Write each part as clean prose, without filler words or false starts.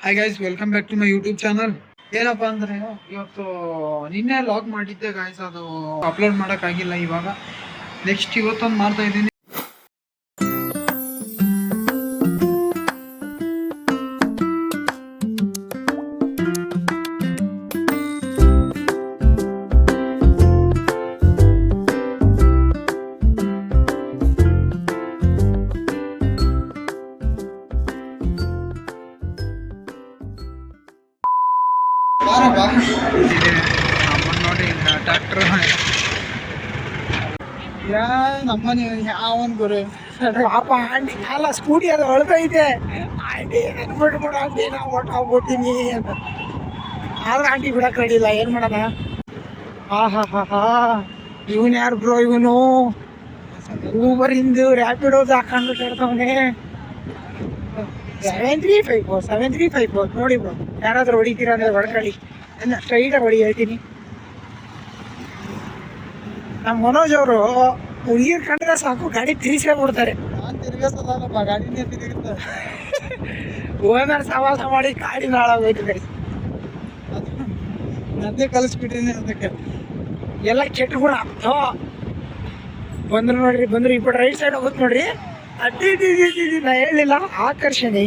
Hi guys, welcome back to my YouTube channel. ಏನಪ್ಪಾ ಅಂದ್ರೆ ಇವತ್ತು ನಿನ್ನೆ ಲಾಗ್ ಮಾಡಿದ್ದೆ ಗೈಸ್, ಅದು ಅಪ್ಲೋಡ್ ಮಾಡೋಕ್ಕಾಗಿಲ್ಲ. ಇವಾಗ ನೆಕ್ಸ್ಟ್ ಇವತ್ತೊಂದು ಮಾಡ್ತಾ ಇದ್ದೀನಿ. ನೋಡಿ ಡಾಕ್ಟ್ರು ನಮ್ಮನೆ ಯಾವನ್ ಗುರು ಪಾಪ ಆಂಟಿ ಅಲ್ಲ ಸ್ಕೂಟಿ ಅದು ಹೊಳ್ದೈತೆ. ಆಂಟಿ ಬಿಟ್ಬಿಡು ಆಂಟಿ, ನಾವು ಹೊಟ್ಟೋಗ್ಬಿಡ್ತೀನಿ ಅಂತ. ಆದ್ರೆ ಆಂಟಿ ಬಿಡಕ್ ರೆಡಿಲ್ಲ. ಏನ್ ಮಾಡೋಣ? ಹಾ ಇವನ್ ಯಾರು ಬ್ರೋ? ಇವನು ಊಬರಿಂದ ರ್ಯಾಪಿಡೋಸ್ ಹಾಕೊಂಡು ಕೇಳ್ತವನೆ. 7354 ನೋಡಿ ಬ್ರೋ, ಯಾರಾದ್ರೂ ಹೊಡಿತೀರಾ ಅಂದ್ರೆ ಹೊಡ್ಕೊಳ್ಳಿ. ಸ್ಟ್ರೈಟಾಗಿ ಹೊಡಿ ಹೇಳ್ತೀನಿ. ನಮ್ಮ ಮನೋಜ್ ಅವರು ಹುಡುಗಿರ್ ಕಂಡ್ರೆ ಸಾಕು ಗಾಡಿ ತಿರ್ಸೇ ಬಿಡ್ತಾರೆ. ನಾನು ತಿರ್ಗಿಸೋದಲ್ಲಪ್ಪ, ಗಾಡಿನೇ ತಿರುಗುತ್ತೆ. ಓನರ್ ಸವಾಸ ಮಾಡಿ ಗಾಡಿ ಹಾಳಾಗೋಯ್ತು ಗಡಿ. ಅದೇ ಕಲಿಸ್ಬಿಟ್ಟಿನಿ ಅದಕ್ಕೆ. ಎಲ್ಲ ಕೆಟ್ಟ ಗುಣ. ಬಂದ್ರು ನೋಡ್ರಿ, ಬಂದ್ರು ಈ ಕಡೆ ರೈಟ್ ಸೈಡ್ ಹೋಗುತ್ತೆ ನೋಡ್ರಿ. ನಾ ಹೇಳಿಲ್ಲ, ಆಕರ್ಷಣೆ.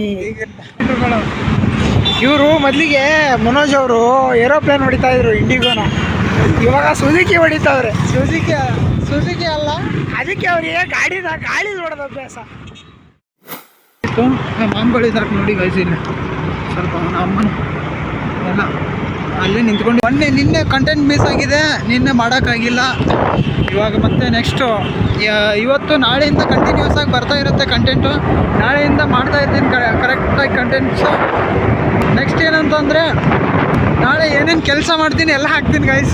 ಇವರು ಮೊದಲಿಗೆ ಮನೋಜ್ ಅವರು ಏರೋಪ್ಲೇನ್ ಹೊಡಿತಾ ಇದ್ರು, ಇಂಡಿಗೋನ. ಇವಾಗ ಸುಜುಕಿ ಹೊಡಿತಾವ್ರೆ. ಸುಜುಕಿ ಅಲ್ಲ, ಅದಕ್ಕೆ ಅವ್ರಿಗೆ ಗಾಳಿ ನೋಡೋದು ಅಭ್ಯಾಸ. ಮಾಂಬಳಿದಾರ ನೋಡಿ ಗೈಸ್, ಇಲ್ಲಿ ಸ್ವಲ್ಪ ಅಮ್ಮನ ಎಲ್ಲ ಅಲ್ಲೇ ನಿಂತ್ಕೊಂಡು. ನಿನ್ನೆ ಕಂಟೆಂಟ್ ಮಿಸ್ ಆಗಿದೆ, ನಿನ್ನೆ ಮಾಡೋಕ್ಕಾಗಿಲ್ಲ. ಇವಾಗ ಮತ್ತೆ ನೆಕ್ಸ್ಟು ಇವತ್ತು ನಾಳೆಯಿಂದ ಕಂಟಿನ್ಯೂಸ್ ಆಗಿ ಬರ್ತಾ ಇರುತ್ತೆ ಕಂಟೆಂಟು. ನಾಳೆಯಿಂದ ಮಾಡ್ತಾ ಇದ್ದೀನಿ ಕರೆಕ್ಟಾಗಿ ಕಂಟೆಂಟ್ಸು. ನೆಕ್ಸ್ಟ್ ಏನಂತಂದರೆ, ನಾಳೆ ಏನೇನು ಕೆಲಸ ಮಾಡ್ತೀನಿ ಎಲ್ಲ ಹಾಕ್ತೀನಿ ಗೈಸ್.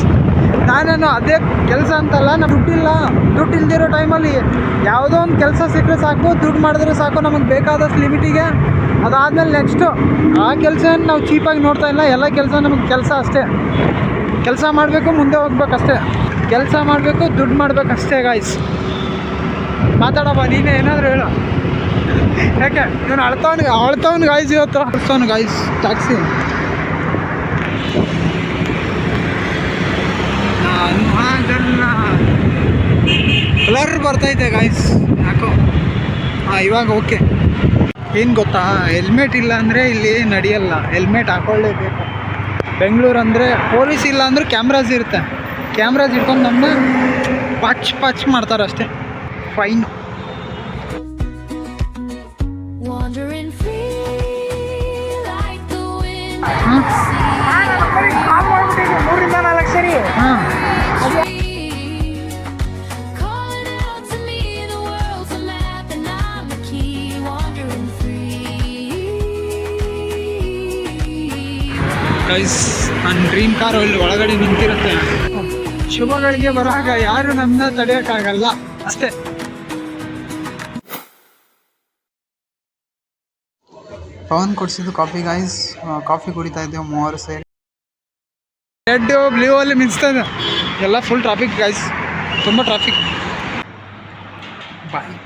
ನಾನು ಅದೇ ಕೆಲಸ ಅಂತಲ್ಲ, ನಮ್ಮ ದುಡ್ಡು ಇಲ್ದಿರೋ ಟೈಮಲ್ಲಿ ಯಾವುದೋ ಒಂದು ಕೆಲಸ ಸಿಕ್ಕರೆ ಸಾಕು, ದುಡ್ಡು ಮಾಡಿದ್ರೆ ಸಾಕು ನಮಗೆ ಬೇಕಾದಷ್ಟು ಲಿಮಿಟಿಗೆ. ಅದಾದಮೇಲೆ ನೆಕ್ಸ್ಟು ಆ ಕೆಲಸ ನಾವು ಚೀಪಾಗಿ ನೋಡ್ತಾ ಇಲ್ಲ. ಎಲ್ಲ ಕೆಲಸ ನಮಗೆ ಕೆಲಸ ಅಷ್ಟೇ. ಕೆಲಸ ಮಾಡಬೇಕು, ಮುಂದೆ ಹೋಗ್ಬೇಕಷ್ಟೇ. ಕೆಲಸ ಮಾಡಬೇಕು, ದುಡ್ಡು ಮಾಡಬೇಕಷ್ಟೇ ಗಾಯ್ಸ್. ಮಾತಾಡಪ್ಪ ನೀನೇ, ಏನಾದರೂ ಹೇಳು. ಯಾಕೆ ಇವನು ಅಳ್ತವನು ಗಾಯ್ಸ್, ಇವತ್ತು ಅಳ್ತವನು ಗಾಯ್ಸ್. ಟ್ಯಾಕ್ಸಿ ಕಲರ್ ಬರ್ತೈತೆ ಗಾಯ್ಸ್, ಯಾಕೋ. ಇವಾಗ ಓಕೆ. ಏನು ಗೊತ್ತಾ, ಹೆಲ್ಮೆಟ್ ಇಲ್ಲ ಅಂದರೆ ಇಲ್ಲಿ ನಡೆಯಲ್ಲ. ಹೆಲ್ಮೆಟ್ ಹಾಕೊಳ್ಳೇಬೇಕು. ಬೆಂಗಳೂರು ಅಂದರೆ ಪೊಲೀಸ್ ಇಲ್ಲ ಅಂದರೂ ಕ್ಯಾಮ್ರಾಸ್ ಇರುತ್ತೆ. ಕ್ಯಾಮ್ರಾಸ್ ಇಟ್ಕೊಂಡು ನಮ್ಮನ್ನ ಪಚ್ ಮಾಡ್ತಾರೆ ಅಷ್ಟೇ. ಫೈನು. ಹಾಂ ಗೈಸ್, ನನ್ನ ಡ್ರೀಮ್ ಕಾರು ಇಲ್ಲಿ ಒಳಗಡೆ ನಿಂತಿರುತ್ತೆ. ಶುಭಗಳಿಗೆ ಬರುವಾಗ ಯಾರು ನಮ್ಮನ್ನ ತಡೆಯೋಕ್ಕಾಗಲ್ಲ ಅಷ್ಟೇ. ಪವನ್ ಕೊಡಿಸಿದ್ದು ಕಾಫಿ ಗೈಸ್. ಕಾಫಿ ಕುಡಿತಾ ಇದ್ದೇವೆ ಮೂವರು ಸೇರಿ. ರೆಡ್ ಬ್ಲೂ ಅಲ್ಲಿ ಮಿಂಚ್ತದೆ. ಎಲ್ಲ ಫುಲ್ ಟ್ರಾಫಿಕ್ ಗೈಸ್, ತುಂಬ ಟ್ರಾಫಿಕ್. ಬಾಯ್.